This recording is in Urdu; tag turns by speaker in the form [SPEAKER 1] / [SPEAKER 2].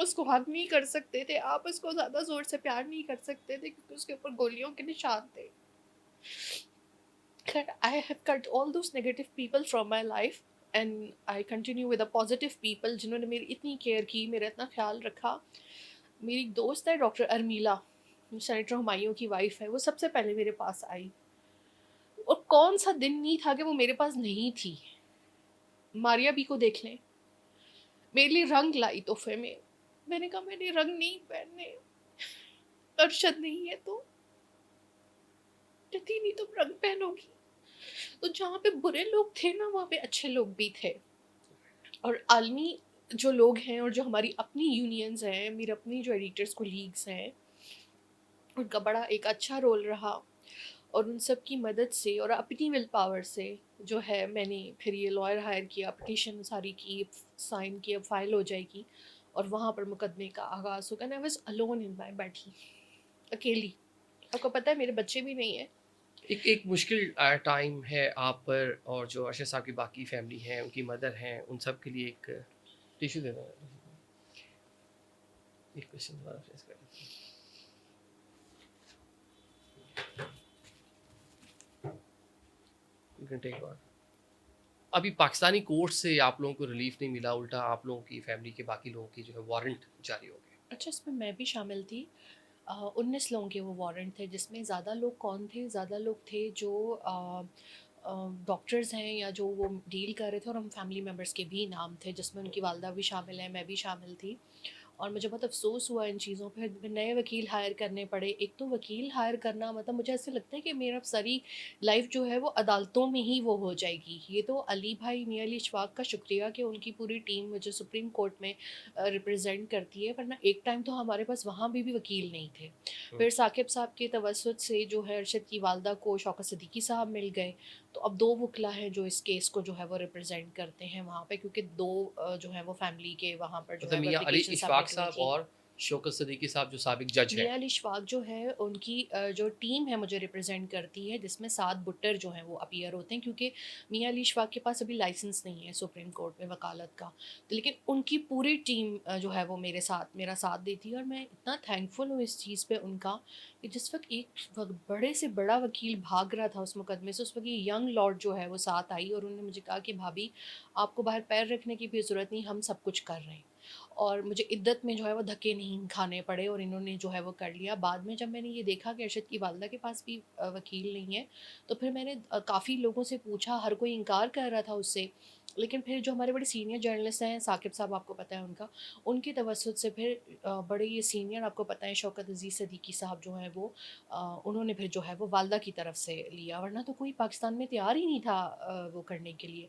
[SPEAKER 1] اس کو حق نہیں کر سکتے تھے, آپ اس کو زیادہ زور سے پیار نہیں کر سکتے تھے کیونکہ اس کے اوپر گولیوں کے نشان تھے. I have cut all those negative people from my life and I continue with the positive people جنہوں نے میری اتنی کیئر کی, میرا اتنا خیال رکھا. میری ایک دوست ہے ڈاکٹر ارمیلا, سینیٹر ہمایوں کی وائف ہے, وہ سب سے پہلے میرے پاس آئی, اور کون سا دن نہیں تھا کہ وہ میرے پاس نہیں تھی. ماریا بی کو دیکھ لیں, میرے لیے رنگ لائی تحفے میں. میں نے کہا میں نے رنگ نہیں پہننے, ارشد نہیں ہے تو کہتی نہیں تم رنگ پہنو گی. تو جہاں پہ برے لوگ تھے نا وہاں پہ اچھے لوگ بھی تھے. اور عالمی جو لوگ ہیں اور جو ہماری اپنی یونینز ہیں, میرے اپنی جو ایڈیٹرز کولیگس ہیں, ان کا بڑا ایک اچھا رول رہا. اور ان سب کی مدد سے اور اپنی ول پاور سے جو ہے میں نے پھر یہ لائر ہائر کیا, پٹیشن ساری کی, سائن کی, اب فائل ہو جائے گی, اور وہاں پر مقدمے کا آغاز ہوگا. I was alone in my بیٹھی اکیلی. آپ کو پتہ ہے میرے بچے بھی نہیں ہیں.
[SPEAKER 2] ایک مشکل ٹائم ہے آپ پر, اور جو ارشد صاحب کی باقی فیملی ہیں, ان کی مدر ہیں, ان سب کے لیے ایک ٹیشو دے دو. ایک کوشچن دوبارہ فیس کر ابھی پاکستانی کورٹ سے آپ لوگوں کو ریلیف نہیں ملا, الٹا آپ لوگوں کی فیملی کے باقی لوگوں کی جو ہے وارنٹ جاری ہو گئے.
[SPEAKER 1] اچھا, اس میں میں بھی شامل تھی. 19 لوگوں کے وہ وارنٹ تھے, جس میں زیادہ لوگ کون تھے, زیادہ لوگ تھے جو ڈاکٹرز ہیں یا جو وہ ڈیل کر رہے تھے, اور ہم فیملی ممبرس کے بھی نام تھے, جس میں ان کی والدہ بھی شامل ہیں, میں بھی شامل تھی. اور مجھے بہت افسوس ہوا ان چیزوں پہ. نئے وکیل ہائر کرنے پڑے. ایک تو وکیل ہائر کرنا مطلب مجھے ایسے لگتا ہے کہ میرا ساری لائف جو ہے وہ عدالتوں میں ہی وہ ہو جائے گی. یہ تو علی بھائی میاں علی اشفاق کا شکریہ کہ ان کی پوری ٹیم مجھے سپریم کورٹ میں ریپرزینٹ کرتی ہے, ورنہ ایک ٹائم تو ہمارے پاس وہاں بھی وکیل نہیں تھے. پھر ثاقب صاحب کے توسط سے جو ہے ارشد کی والدہ کو شوکت صدیقی صاحب مل گئے, تو اب 2 وکلا ہیں جو اس کیس کو جو ہے وہ ریپرزینٹ کرتے ہیں وہاں پہ, کیونکہ 2 جو ہے وہ فیملی کے وہاں پر جو ہے
[SPEAKER 2] مطلب
[SPEAKER 1] وہ
[SPEAKER 2] میاں علی
[SPEAKER 1] اپلیکیشن
[SPEAKER 2] اشفاق
[SPEAKER 1] سبمٹ ہوئی
[SPEAKER 2] صاحب
[SPEAKER 1] تھی.
[SPEAKER 2] اور شوکت صدیقی صاحب جو سابق جج ہیں.
[SPEAKER 1] میاں علی اشفاق جو ہے ان کی جو ٹیم ہے مجھے ریپرزینٹ کرتی ہے, جس میں 7 بٹر جو ہیں وہ اپیئر ہوتے ہیں, کیونکہ میاں علی اشفاق کے پاس ابھی لائسنس نہیں ہے سپریم کورٹ میں وکالت کا. لیکن ان کی پوری ٹیم جو ہے وہ میرا ساتھ دیتی ہے, اور میں اتنا تھینکفل ہوں اس چیز پہ ان کا کہ جس وقت ایک بڑے سے بڑا وکیل بھاگ رہا تھا اس مقدمے سے, اس وقت یہ ینگ لارڈ جو ہے وہ ساتھ آئی, اور انہوں نے مجھے کہا کہ بھابھی آپ کو باہر پیر رکھنے کی بھی ضرورت نہیں, ہم سب کچھ کر رہے ہیں. اور مجھے عدت میں جو ہے وہ دھکے نہیں کھانے پڑے, اور انہوں نے جو ہے وہ کر لیا. بعد میں جب میں نے یہ دیکھا کہ ارشد کی والدہ کے پاس بھی وکیل نہیں ہے, تو پھر میں نے کافی لوگوں سے پوچھا, ہر کوئی انکار کر رہا تھا اس سے. لیکن پھر جو ہمارے بڑے سینئر جرنلسٹ ہیں, ثاقب صاحب آپ کو پتہ ہے ان کے توسط سے پھر بڑے یہ سینئر آپ کو پتہ ہے شوکت عزیز صدیقی صاحب جو ہیں وہ انہوں نے پھر جو ہے وہ والدہ کی طرف سے لیا, ورنہ تو کوئی پاکستان میں تیار ہی نہیں تھا وہ کرنے کے لیے.